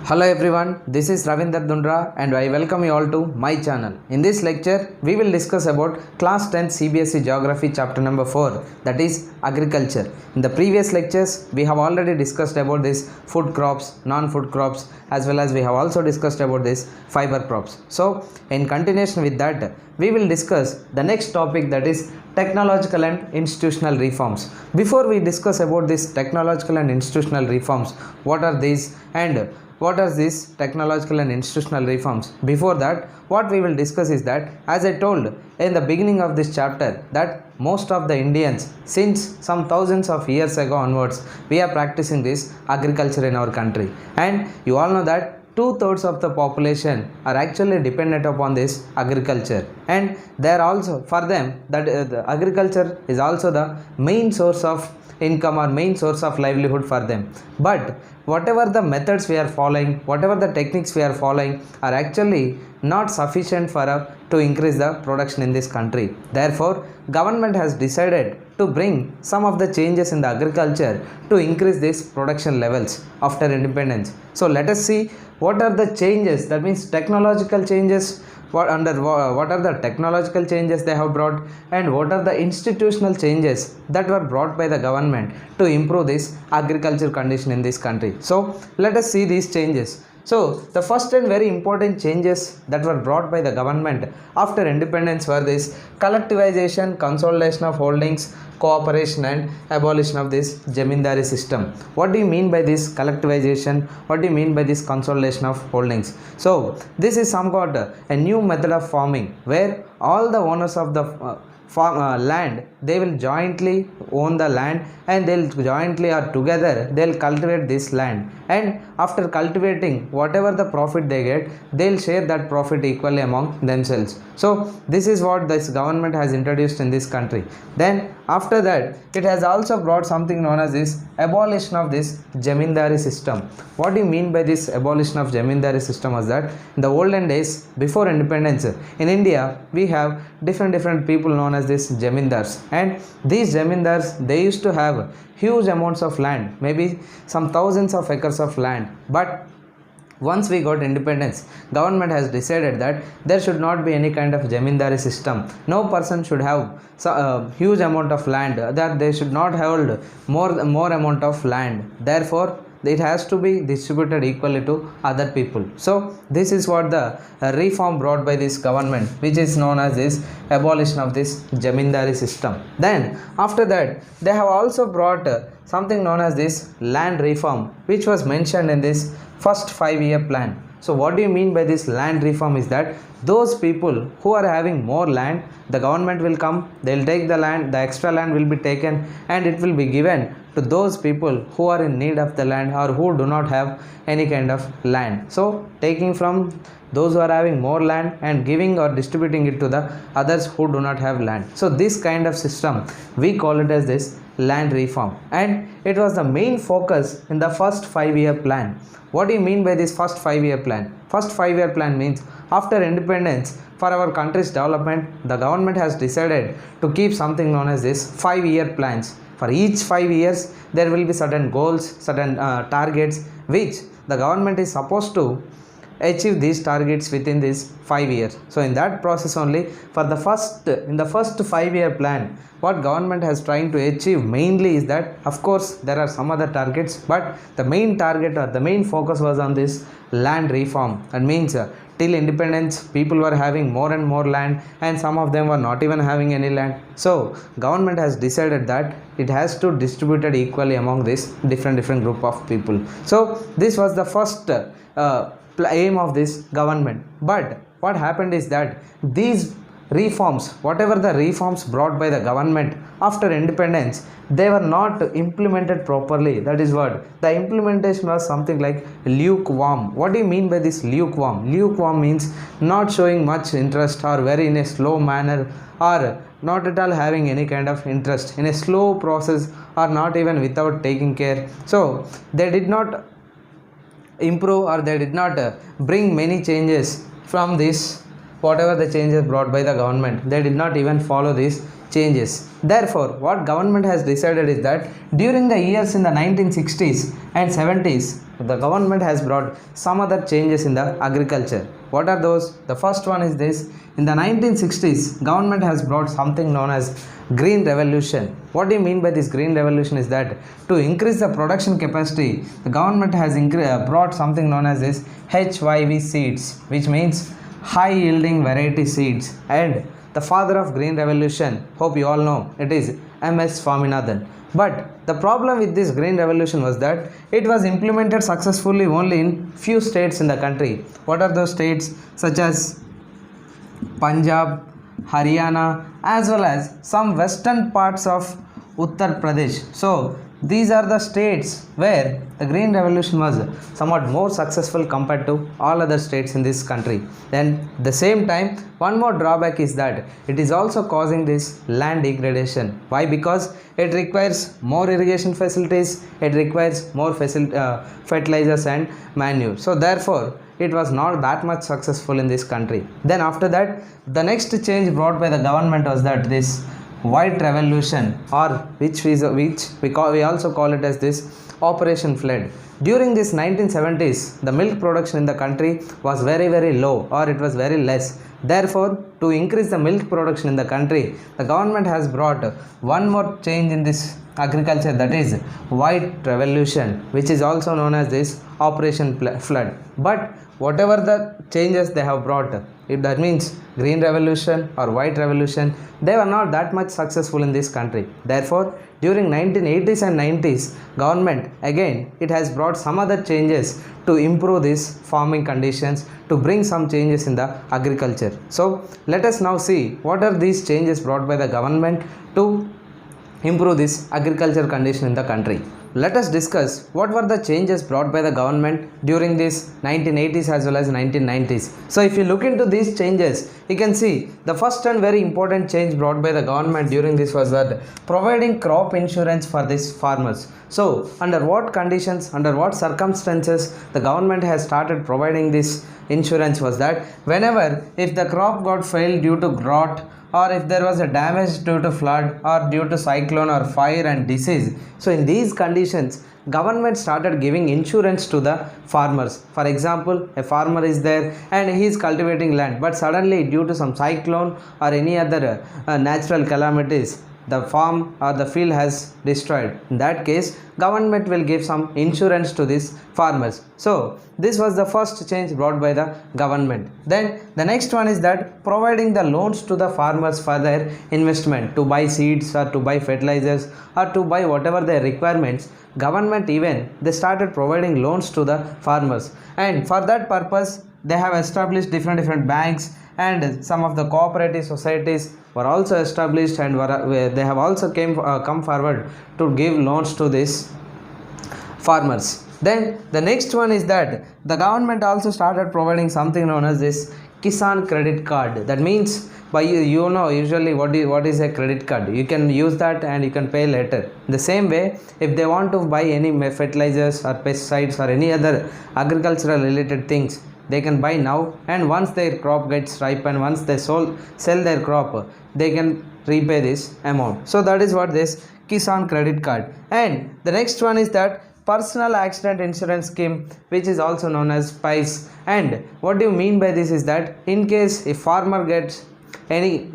Hello everyone, this is Ravindra Dundra and I welcome you all to my channel. In this lecture, we will discuss about class 10 CBSE Geography chapter number 4, that is agriculture. In the previous lectures, we have already discussed about this food crops, non-food crops, as well as we have also discussed about this fiber crops. So, in continuation with that, we will discuss the next topic, that is technological and institutional reforms. Before we discuss about this technological and institutional reforms, what are these and what are these technological and institutional reforms? Before that, what we will discuss is that, as I told in the beginning of this chapter, that most of the Indians, since some thousands of years ago onwards, we are practicing this agriculture in our country. And you all know that 2/3 of the population are actually dependent upon this agriculture, and they are also, for them, that the agriculture is also the main source of income or main source of livelihood for them. But whatever the methods we are following, whatever the techniques we are following, are actually not sufficient for to increase the production in this country. Therefore, government has decided to bring some of the changes in the agriculture to increase these production levels after independence. So let us see what are the changes, that means technological changes, what are the technological changes they have brought, and what are the institutional changes that were brought by the government to improve this agriculture condition in this country. So let us see these changes. So the first and very important changes that were brought by the government after independence were this collectivization, consolidation of holdings, cooperation and abolition of this zamindari system. What do you mean by this collectivization? What do you mean by this consolidation of holdings? So this is somewhat a new method of farming where all the owners of the land, they will jointly own the land, and they'll jointly or together they'll cultivate this land, and after cultivating, whatever the profit they get, they'll share that profit equally among themselves. So this is what this government has introduced in this country. Then after that, it has also brought something known as this abolition of this zamindari system. What do you mean by this abolition of zamindari system? Was that in the olden days before independence in India, we have different people known as this zamindars, and these zamindars, they used to have huge amounts of land, maybe some thousands of acres of land. But once we got independence, government has decided that there should not be any kind of zamindari system. No person should have huge amount of land, that they should not hold more amount of land. Therefore it has to be distributed equally to other people. So this is what the reform brought by this government, which is known as this abolition of this zamindari system. Then after that, they have also brought something known as this land reform, which was mentioned in this first 5-year plan. So what do you mean by this land reform? Is that those people who are having more land, the government will come, they'll take the land, the extra land will be taken, and it will be given to those people who are in need of the land or who do not have any kind of land. So taking from those who are having more land and giving or distributing it to the others who do not have land. So this kind of system, we call it as this land reform, and it was the main focus in the first 5-year plan. What do you mean by this first 5-year plan? First 5-year plan means after independence, for our country's development, the government has decided to keep something known as this 5-year plans. For each 5 years, there will be certain goals, certain targets, which the government is supposed to achieve these targets within this 5 years. So in that process only, for the in the first 5-year plan, what government has trying to achieve mainly is that, of course there are some other targets, but the main target or the main focus was on this land reform. That means till independence, people were having more and more land, and some of them were not even having any land. So government has decided that it has to distribute it equally among this different group of people. So this was the first aim of this government. But what happened is that these reforms, whatever the reforms brought by the government after independence, they were not implemented properly. That is what the implementation was something like lukewarm. What do you mean by this lukewarm? Lukewarm means not showing much interest, or very in a slow manner, or not at all having any kind of interest, in a slow process, or not even without taking care. So they did not improve, or they did not bring many changes from this, whatever the changes brought by the government. They did not even follow these changes. Therefore, what government has decided is that during the years in the 1960s and 70s, the government has brought some other changes in the agriculture. What are those? The first one is this. In the 1960s, government has brought something known as green revolution. What do you mean by this green revolution is that to increase the production capacity, the government has brought something known as this FiveYear seeds, which means high yielding variety seeds. And the father of green revolution, hope you all know, it is M.S. Swaminathan. But the problem with this green revolution was that it was implemented successfully only in few states in the country. What are those states? Such as Punjab, Haryana, as well as some western parts of Uttar Pradesh. So these are the states where the green revolution was somewhat more successful compared to all other states in this country. Then at the same time, one more drawback is that it is also causing this land degradation. Why? Because it requires more irrigation facilities, it requires more fertilizers and manure. So therefore it was not that much successful in this country. Then after that, the next change brought by the government was that this white revolution, or which we also call it as this Operation Flood. During this 1970s, the milk production in the country was very low, or it was very less. Therefore, to increase the milk production in the country, the government has brought one more change in this agriculture, that is white revolution, which is also known as this Operation Flood. But whatever the changes they have brought, if that means green revolution or white revolution, they were not that much successful in this country. Therefore, during 1980s and 90s, government again it has brought some other changes to improve these farming conditions, to bring some changes in the agriculture. So let us now see what are these changes brought by the government to improve this agriculture condition in the country. Let us discuss what were the changes brought by the government during this 1980s as well as 1990s. So if you look into these changes, you can see the first and very important change brought by the government during this was that providing crop insurance for these farmers. So under what conditions, under what circumstances the government has started providing this insurance was that whenever if the crop got failed due to drought, or if there was a damage due to flood or due to cyclone or fire and disease, so in these conditions government started giving insurance to the farmers. For example, a farmer is there and he is cultivating land, but suddenly due to some cyclone or any other natural calamities, the farm or the field has destroyed. In that case, government will give some insurance to these farmers. So this was the first change brought by the government. Then the next one is that providing the loans to the farmers for their investment, to buy seeds or to buy fertilizers or to buy whatever their requirements. Government even they started providing loans to the farmers, and for that purpose they have established different banks, and some of the cooperative societies were also established, and they have also come forward to give loans to these farmers. Then the next one is that the government also started providing something known as this Kisan credit card. That means by usually what is a credit card, you can use that and you can pay later. In the same way, if they want to buy any fertilizers or pesticides or any other agricultural related things, they can buy now, and once their crop gets ripe and once they sell their crop, they can repay this amount. So that is what this Kisan credit card. And the next one is that personal accident insurance scheme, which is also known as PICE. And what do you mean by this is that in case if farmer gets any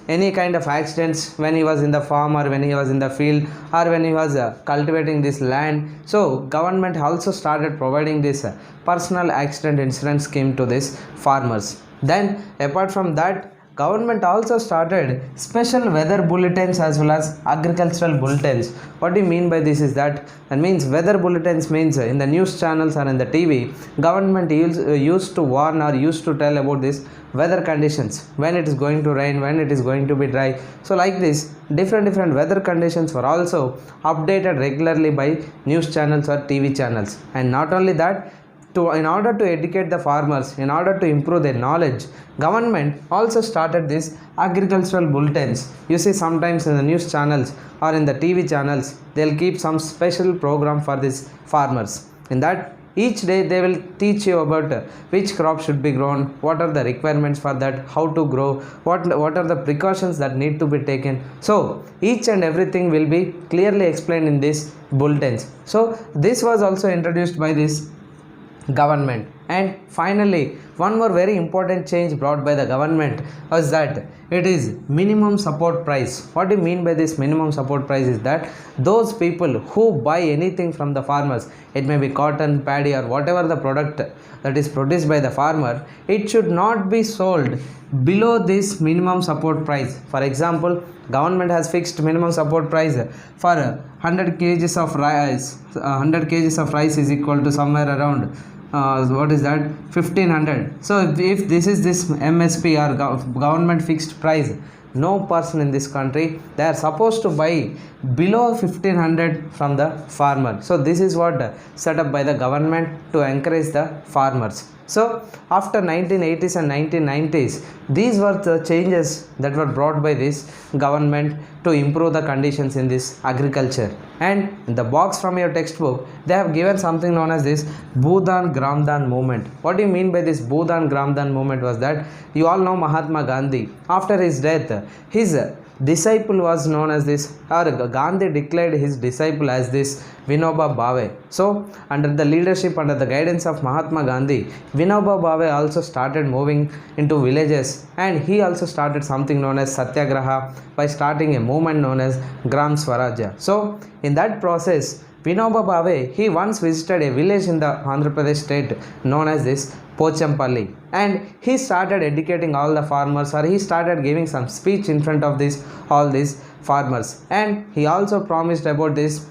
any kind of accidents when he was in the farm or when he was in the field or when he was cultivating this land, so government also started providing this personal accident insurance scheme to these farmers. Then apart from that, government also started special weather bulletins as well as agricultural bulletins. What do you mean by this is that means weather bulletins means in the news channels or in the TV, government used to warn or used to tell about this weather conditions, when it is going to rain, when it is going to be dry. So like this, different weather conditions were also updated regularly by news channels or TV channels. And not only that, in order to educate the farmers, in order to improve their knowledge, government also started these agricultural bulletins. You see sometimes in the news channels or in the TV channels, they'll keep some special program for these farmers. In that each day they will teach you about which crop should be grown, what are the requirements for that, how to grow, what are the precautions that need to be taken. So each and everything will be clearly explained in these bulletins. So this was also introduced by this government. And finally, one more very important change brought by the government was that it is minimum support price. What do you mean by this minimum support price is that those people who buy anything from the farmers, it may be cotton, paddy or whatever the product that is produced by the farmer, it should not be sold below this minimum support price. For example, government has fixed minimum support price for 100 kgs of rice. 100 kgs of rice is equal to somewhere around what is that, 1500. So if this is this MSP or government fixed price, no person in this country, they are supposed to buy below 1500 from the farmer. So this is what set up by the government to encourage the farmers. So after 1980s and 1990s, these were the changes that were brought by this government to improve the conditions in this agriculture. And in the box from your textbook, they have given something known as this Bhudan Gramdan movement. What do you mean by this Bhudan Gramdan movement was that you all know Mahatma Gandhi. After his death, his disciple was known as this, or Gandhi declared his disciple as this Vinoba Bhave. So under the leadership, under the guidance of Mahatma Gandhi, Vinoba Bhave also started moving into villages, and he also started something known as Satyagraha by starting a movement known as Gram Swarajya. So in that process, Vinoba Bhave, he once visited a village in the Andhra Pradesh state known as this Pochampalli, and he started educating all the farmers, or he started giving some speech in front of all these farmers, and he also promised about this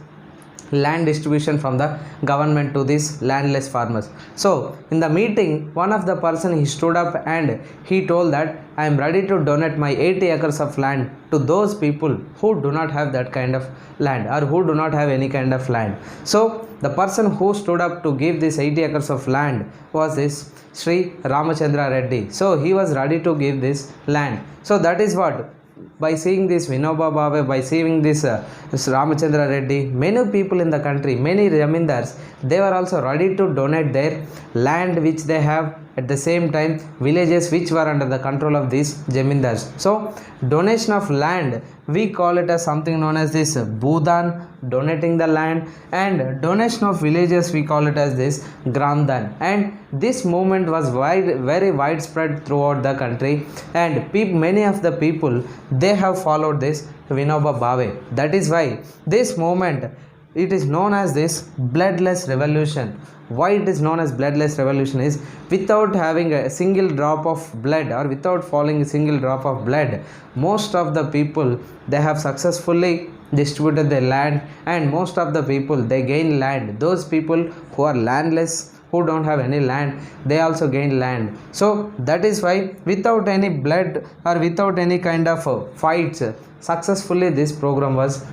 land distribution from the government to these landless farmers. So in the meeting, one of the person, he stood up and he told that I am ready to donate my 80 acres of land to those people who do not have that kind of land, or who do not have any kind of land. So the person who stood up to give this 80 acres of land was this Sri Ramachandra Reddy. So he was ready to give this land. So that is what, by seeing this Vinoba Bhave, by seeing this Ramachandra Reddy, many people in the country, many zamindars, they were also ready to donate their land which they have, at the same time villages which were under the control of these zamindars. So donation of land, we call it as something known as this Bhudan, donating the land, and donation of villages, we call it as this Gramdan. And this movement was very widespread throughout the country, and many of the people, they have followed this Vinoba Bhave. That is why this movement, it is known as this bloodless revolution. Why it is known as bloodless revolution is, without having a single drop of blood, or without falling a single drop of blood, most of the people, they have successfully distributed their land, and most of the people, they gain land. Those people who are landless, who don't have any land, they also gain land. So that is why without any blood or without any kind of fights, successfully this program was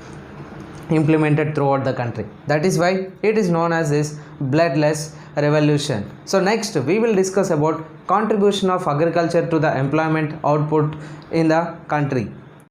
implemented throughout the country. That is why it is known as this bloodless revolution. So next we will discuss about contribution of agriculture to the employment output in the country.